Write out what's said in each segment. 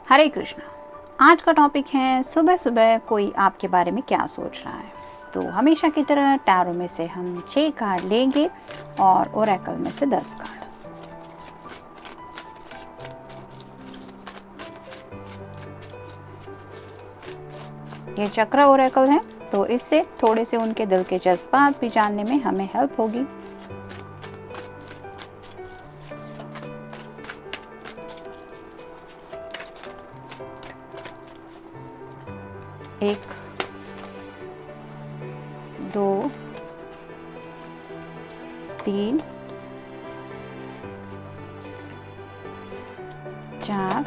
हरे कृष्णा। आज का टॉपिक है सुबह सुबह कोई आपके बारे में क्या सोच रहा है। तो हमेशा की तरह टैरो में से हम 6 कार्ड लेंगे और ओरेकल में से 10 कार्ड। ये चक्र ओरेकल है, तो इससे थोड़े से उनके दिल के जज्बात भी जानने में हमें हेल्प होगी। एक, 2, 3, 4,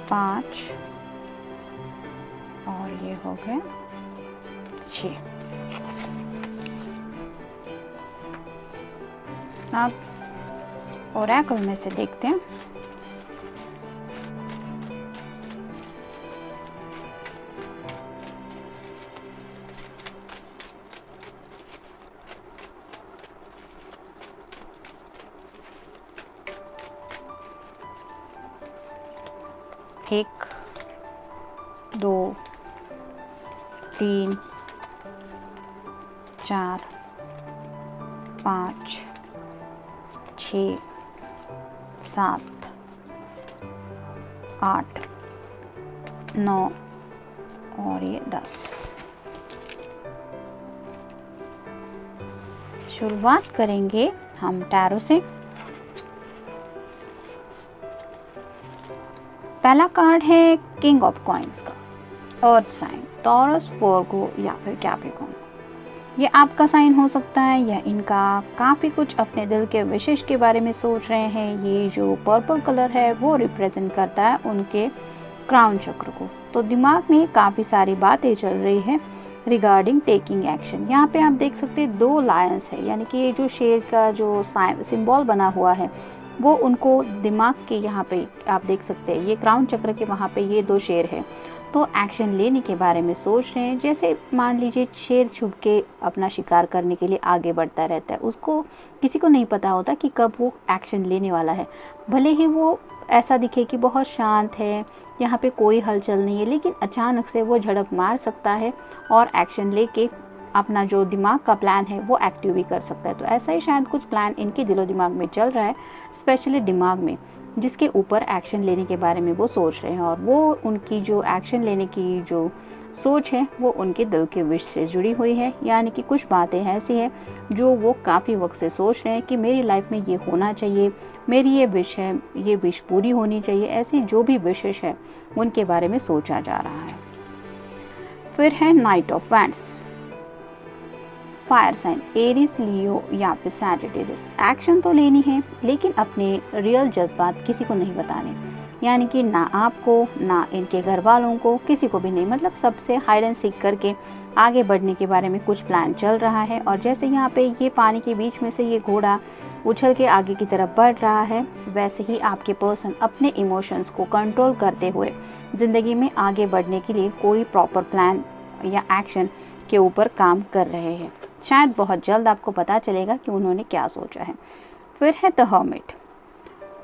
5 और ये हो गया 6। अब ओरेकल में से देखते हैं। एक, 2, 3, 4, 5, 6, 7, 8, 9 और ये 10। शुरुआत करेंगे हम टैरो से। पहला कार्ड है किंग ऑफ कॉइन्स का। अर्थ साइन, टॉरस, वर्गो या फिर कैप्रिकॉर्न। ये आपका साइन हो सकता है या इनका काफ़ी कुछ अपने दिल के विशेष के बारे में सोच रहे हैं। ये जो पर्पल कलर है वो रिप्रेजेंट करता है उनके क्राउन चक्र को। तो दिमाग में काफ़ी सारी बातें चल रही है रिगार्डिंग टेकिंग एक्शन। यहाँ पे आप देख सकते हैं 2 लायंस है, यानी कि ये जो शेर का जो सिंबल बना हुआ है वो उनको दिमाग के यहाँ पे आप देख सकते हैं, ये क्राउन चक्र के वहाँ पे ये 2 शेर है। तो एक्शन लेने के बारे में सोच रहे हैं। जैसे मान लीजिए शेर छुप के अपना शिकार करने के लिए आगे बढ़ता रहता है, उसको किसी को नहीं पता होता कि कब वो एक्शन लेने वाला है। भले ही वो ऐसा दिखे कि बहुत शांत है, यहाँ पे कोई हलचल नहीं है, लेकिन अचानक से वो झड़प मार सकता है और एक्शन लेके अपना जो दिमाग का प्लान है वो एक्टिव भी कर सकता है। तो ऐसा ही शायद कुछ प्लान इनके दिलो दिमाग में चल रहा है, स्पेशली दिमाग में, जिसके ऊपर एक्शन लेने के बारे में वो सोच रहे हैं। और वो उनकी जो एक्शन लेने की जो सोच है वो उनके दिल के विश से जुड़ी हुई है। यानी कि कुछ बातें ऐसी हैं जो वो काफ़ी वक्त से सोच रहे हैं कि मेरी लाइफ में ये होना चाहिए, मेरी ये विश है, ये विश पूरी होनी चाहिए। ऐसी जो भी विशेष है उनके बारे में सोचा जा रहा है। फिर है knight of wands. Fire sign, Aries, Leo या फिर सैजिटेरियस। एक्शन तो लेनी है लेकिन अपने रियल जज्बात किसी को नहीं बताने। यानी कि ना आपको, ना इनके घर वालों को, किसी को भी नहीं। मतलब सबसे हाइड एंड सीक करके आगे बढ़ने के बारे में कुछ प्लान चल रहा है। और जैसे यहाँ पे ये पानी के बीच में से ये घोड़ा उछल के आगे की तरफ बढ़ रहा है, वैसे ही आपके पर्सन अपने इमोशंस को कंट्रोल करते हुए ज़िंदगी में आगे बढ़ने के लिए कोई प्रॉपर प्लान या एक्शन के ऊपर काम कर रहे हैं। शायद बहुत जल्द आपको पता चलेगा कि उन्होंने क्या सोचा है। फिर है द हर्मिट।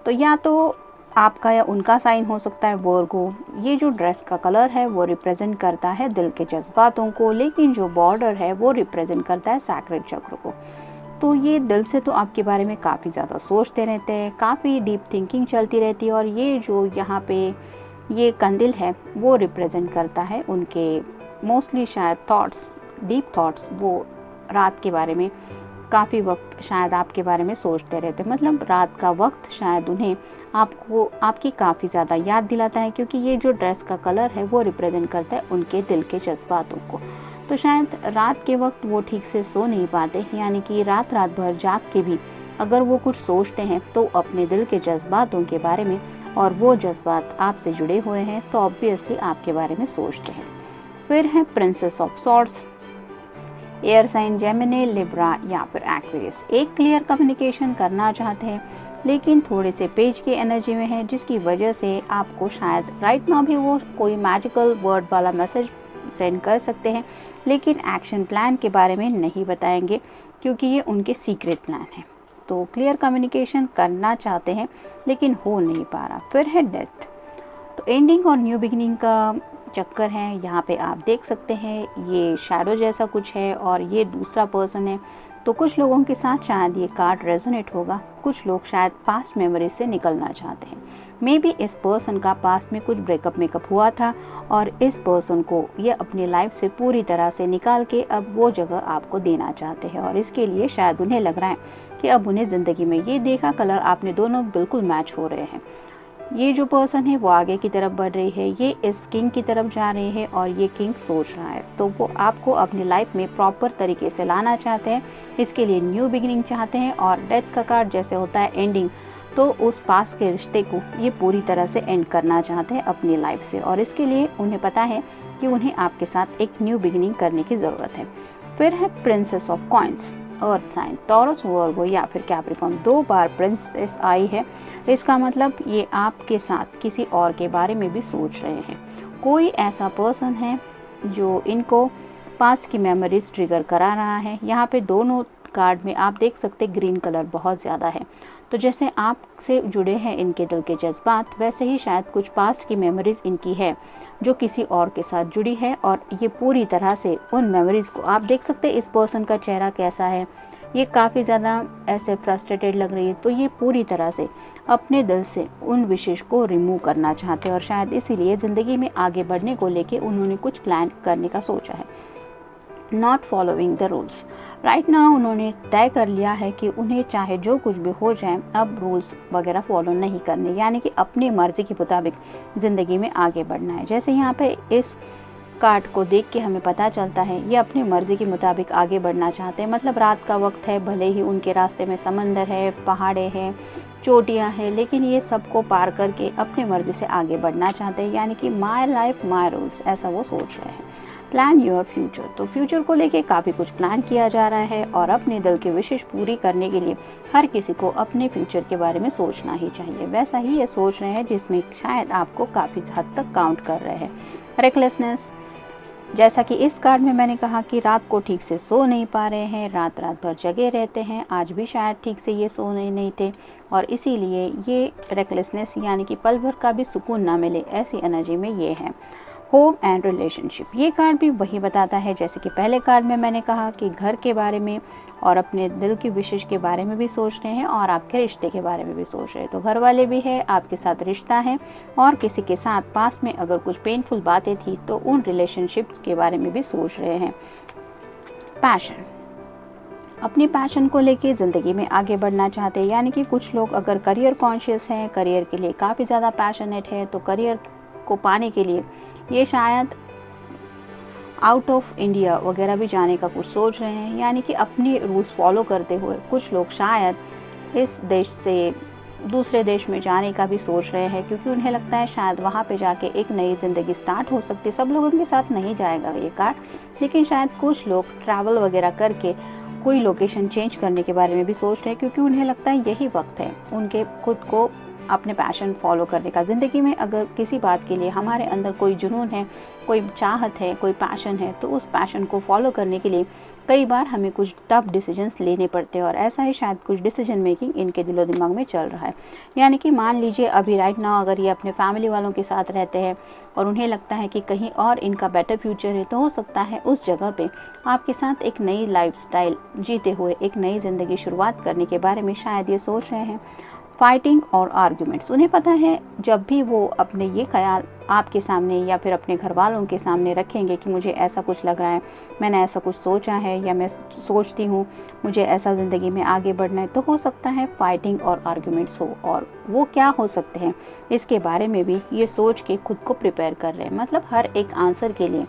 तो या तो आपका या उनका साइन हो सकता है वर्गो। ये जो ड्रेस का कलर है वो रिप्रेजेंट करता है दिल के जज्बातों को, लेकिन जो बॉर्डर है वो रिप्रेजेंट करता है सैक्रेड चक्र को। तो ये दिल से तो आपके बारे में काफ़ी ज़्यादा सोचते रहते हैं, काफ़ी डीप थिंकिंग चलती रहती है। और ये जो यहाँ पे ये कंदिल है वो रिप्रेजेंट करता है उनके मोस्टली शायद थॉट्स, डीप थॉट्स। वो रात के बारे में काफ़ी वक्त शायद आपके बारे में सोचते रहते हैं। मतलब रात का वक्त शायद उन्हें आपकी काफ़ी ज़्यादा याद दिलाता है, क्योंकि ये जो ड्रेस का कलर है वो रिप्रेजेंट करता है उनके दिल के जज्बातों को। तो शायद रात के वक्त वो ठीक से सो नहीं पाते, यानी कि रात भर जाग के भी अगर वो कुछ सोचते हैं तो अपने दिल के जज्बातों के बारे में, और वो जज्बात आपसे जुड़े हुए हैं तो ऑब्वियसली आपके बारे में सोचते हैं। फिर है princess of swords. Air sign, Gemini, Libra या फिर एक्वेरियस। एक क्लियर कम्युनिकेशन करना चाहते हैं लेकिन थोड़े से पेज की एनर्जी में है, जिसकी वजह से आपको शायद राइट नाउ भी वो कोई मैजिकल वर्ड वाला मैसेज सेंड कर सकते हैं, लेकिन एक्शन प्लान के बारे में नहीं बताएंगे क्योंकि ये उनके सीक्रेट प्लान है। तो क्लियर कम्युनिकेशन करना चाहते हैं लेकिन हो नहीं पा रहा। फिर है डेथ, तो एंडिंग और न्यू बिगिनिंग का चक्कर है। यहाँ पे आप देख सकते हैं ये शैडो जैसा कुछ है और ये दूसरा पर्सन है। तो कुछ लोगों के साथ शायद ये कार्ड रेजोनेट होगा। कुछ लोग शायद पास्ट मेमोरी से निकलना चाहते हैं। मे बी इस पर्सन का पास्ट में कुछ ब्रेकअप मेकअप हुआ था और इस पर्सन को ये अपनी लाइफ से पूरी तरह से निकाल के अब वो जगह आपको देना चाहते हैं और इसके लिए शायद उन्हें लग रहा है कि अब उन्हें ज़िंदगी में ये देखा कलर आपने दोनों बिल्कुल मैच हो रहे हैं। ये जो पर्सन है वो आगे की तरफ बढ़ रही है, ये इस किंग की तरफ जा रही है और ये किंग सोच रहा है। तो वो आपको अपनी लाइफ में प्रॉपर तरीके से लाना चाहते हैं, इसके लिए न्यू बिगिनिंग चाहते हैं। और डेथ का कार्ड जैसे होता है एंडिंग, तो उस पास के रिश्ते को ये पूरी तरह से एंड करना चाहते हैं अपनी लाइफ से और इसके लिए उन्हें पता है कि उन्हें आपके साथ एक न्यू बिगिनिंग करने की ज़रूरत है। फिर है princess of coins, earth sign, Taurus, Virgo या फिर कैप्रिकॉर्न। 2 बार प्रिंसेस आई है, इसका मतलब ये आपके साथ किसी और के बारे में भी सोच रहे हैं। कोई ऐसा पर्सन है जो इनको पास्ट की मेमोरीज ट्रिगर करा रहा है। यहाँ पे दोनों कार्ड में आप देख सकते ग्रीन कलर बहुत ज़्यादा है। तो जैसे आपसे जुड़े हैं इनके दिल के जज्बात, वैसे ही शायद कुछ पास्ट की मेमोरीज इनकी है जो किसी और के साथ जुड़ी है और ये पूरी तरह से उन मेमोरीज को आप देख सकते हैं। इस पर्सन का चेहरा कैसा है, ये काफ़ी ज़्यादा ऐसे फ्रस्ट्रेटेड लग रही है। तो ये पूरी तरह से अपने दिल से उन विशेष को रिमूव करना चाहते हैं और शायद इसीलिए ज़िंदगी में आगे बढ़ने को लेके उन्होंने कुछ प्लान करने का सोचा है। Not following the rules, right now उन्होंने तय कर लिया है कि उन्हें चाहे जो कुछ भी हो जाए अब रूल्स वगैरह फॉलो नहीं करने, यानी कि अपनी मर्ज़ी के मुताबिक ज़िंदगी में आगे बढ़ना है। जैसे यहाँ पे इस कार्ड को देख के हमें पता चलता है ये अपनी मर्ज़ी के मुताबिक आगे बढ़ना चाहते हैं। मतलब रात का वक्त है, भले ही उनके रास्ते में समंदर है, पहाड़े हैं, चोटियाँ हैं, लेकिन ये सबको पार करके अपनी मर्ज़ी से आगे बढ़ना चाहते हैं, यानी कि माई लाइफ माई रूल्स, ऐसा वो सोच रहे हैं। प्लान योर फ्यूचर, तो फ्यूचर को लेके काफ़ी कुछ प्लान किया जा रहा है और अपने दिल की विशेष पूरी करने के लिए हर किसी को अपने फ्यूचर के बारे में सोचना ही चाहिए। वैसा ही ये सोच रहे हैं जिसमें शायद आपको काफ़ी हद तक काउंट कर रहे हैं। रेकलेसनेस, जैसा कि इस कार्ड में मैंने कहा कि रात को ठीक से सो नहीं पा रहे हैं, रात रात भर जगे रहते हैं। आज भी शायद ठीक से ये सोने नहीं थे और इसीलिए ये रेकलेसनेस यानी कि पल भर का भी सुकून ना मिले, ऐसी एनर्जी में ये है। होम एंड रिलेशनशिप, ये कार्ड भी वही बताता है जैसे कि पहले कार्ड में मैंने कहा कि घर के बारे में और अपने दिल की विशेष के बारे में भी सोच रहे हैं और आपके रिश्ते के बारे में भी सोच रहे हैं। तो घर वाले भी है, आपके साथ रिश्ता है और किसी के साथ पास में अगर कुछ पेनफुल बातें थी तो उन रिलेशनशिप्स के बारे में भी सोच रहे हैं। पैशन, अपनी पैशन को लेके ज़िंदगी में आगे बढ़ना चाहते हैं, यानी कि कुछ लोग अगर करियर कॉन्शियस हैं, करियर के लिए काफ़ी ज़्यादा पैशनेट है, तो करियर को पाने के लिए ये शायद आउट ऑफ इंडिया वगैरह भी जाने का कुछ सोच रहे हैं, यानी कि अपनी रूल्स फॉलो करते हुए कुछ लोग शायद इस देश से दूसरे देश में जाने का भी सोच रहे हैं, क्योंकि उन्हें लगता है शायद वहाँ पे जाके एक नई ज़िंदगी स्टार्ट हो सकती है। सब लोगों के साथ नहीं जाएगा ये कार्ड, लेकिन शायद कुछ लोग ट्रैवल वगैरह करके कोई लोकेशन चेंज करने के बारे में भी सोच रहे हैं, क्योंकि उन्हें लगता है यही वक्त है उनके खुद को अपने पैशन फॉलो करने का। ज़िंदगी में अगर किसी बात के लिए हमारे अंदर कोई जुनून है, कोई चाहत है, कोई पैशन है, तो उस पैशन को फॉलो करने के लिए कई बार हमें कुछ टफ डिसीजंस लेने पड़ते हैं और ऐसा ही शायद कुछ डिसीजन मेकिंग इनके दिलो दिमाग में चल रहा है। यानी कि मान लीजिए अभी राइट नाउ अगर ये अपने फैमिली वालों के साथ रहते हैं और उन्हें लगता है कि कहीं और इनका बेटर फ्यूचर है, तो हो सकता है उस जगह पे आपके साथ एक नई लाइफस्टाइल जीते हुए एक नई ज़िंदगी शुरुआत करने के बारे में शायद ये सोच रहे हैं। फाइटिंग और आर्ग्यूमेंट्स, उन्हें पता है जब भी वो अपने ये ख्याल आपके सामने या फिर अपने घर वालों के सामने रखेंगे कि मुझे ऐसा कुछ लग रहा है, मैंने ऐसा कुछ सोचा है या मैं सोचती हूँ मुझे ऐसा ज़िंदगी में आगे बढ़ना है, तो हो सकता है फाइटिंग और आर्ग्यूमेंट्स हो। और वो क्या हो सकते हैं इसके बारे में भी ये सोच के खुद को प्रिपेयर कर रहे हैं। मतलब हर एक आंसर के लिए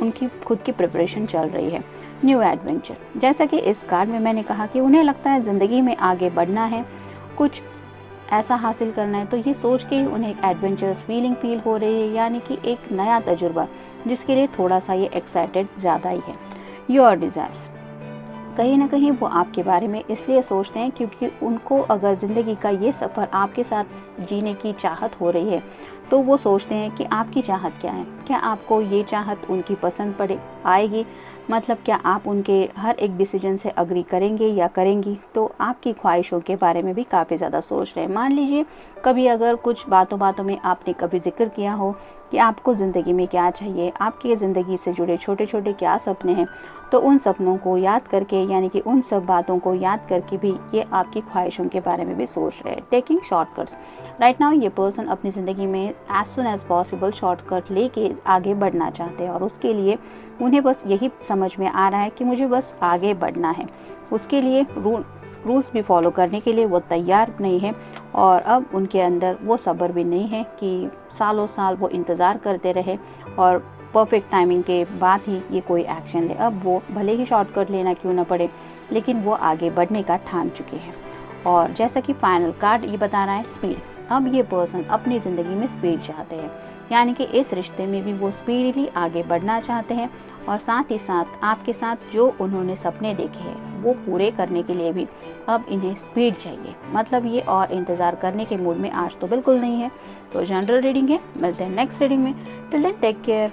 उनकी खुद की प्रिपरेशन चल रही है। न्यू एडवेंचर, जैसा कि इस कार्ड में मैंने कहा कि उन्हें लगता है ज़िंदगी में आगे बढ़ना है, कुछ ऐसा हासिल करना है, तो ये सोच के उन्हें एक एडवेंचरस फीलिंग फील हो रही है, यानी कि एक नया तजुर्बा जिसके लिए थोड़ा सा ये एक्साइटेड ज़्यादा ही है। योर डिज़ायर्स, कहीं ना कहीं वो आपके बारे में इसलिए सोचते हैं क्योंकि उनको अगर ज़िंदगी का ये सफ़र आपके साथ जीने की चाहत हो रही है, तो वो सोचते हैं कि आपकी चाहत क्या है, क्या आपको ये चाहत उनकी पसंद पड़े आएगी। मतलब क्या आप उनके हर एक डिसीजन से अग्री करेंगे या करेंगी, तो आपकी ख्वाहिशों के बारे में भी काफ़ी ज़्यादा सोच रहे हैं। मान लीजिए कभी अगर कुछ बातों बातों में आपने कभी जिक्र किया हो कि आपको ज़िंदगी में क्या चाहिए, आपकी ज़िंदगी से जुड़े छोटे छोटे क्या सपने हैं, तो उन सपनों को याद करके, यानी कि उन सब बातों को याद करके भी ये आपकी ख्वाहिशों के बारे में भी सोच रहे हैं। टेकिंग शॉर्टकट्स, राइट नाउ ये पर्सन अपनी ज़िंदगी में as soon as possible shortcut लेके आगे बढ़ना चाहते हैं, और उसके लिए उन्हें बस यही समझ में आ रहा है कि मुझे बस आगे बढ़ना है। उसके लिए रूल्स भी फॉलो करने के लिए वो तैयार नहीं है, और अब उनके अंदर वो सब्र भी नहीं है कि सालों साल वो इंतज़ार करते रहे और परफेक्ट टाइमिंग के बाद ही ये कोई एक्शन ले। अब वो भले ही शॉर्टकट लेना क्यों ना पड़े, लेकिन वो आगे बढ़ने का ठान चुके हैं। और जैसा कि फाइनल कार्ड ये बता रहा है स्पीड, अब ये पर्सन अपनी ज़िंदगी में स्पीड चाहते हैं, यानी कि इस रिश्ते में भी वो स्पीडली आगे बढ़ना चाहते हैं, और साथ ही साथ आपके साथ जो उन्होंने सपने देखे हैं वो पूरे करने के लिए भी अब इन्हें स्पीड चाहिए। मतलब ये और इंतज़ार करने के मूड में आज तो बिल्कुल नहीं है। तो जनरल रीडिंग है, मिलते हैं नेक्स्ट रीडिंग में। Till then take care.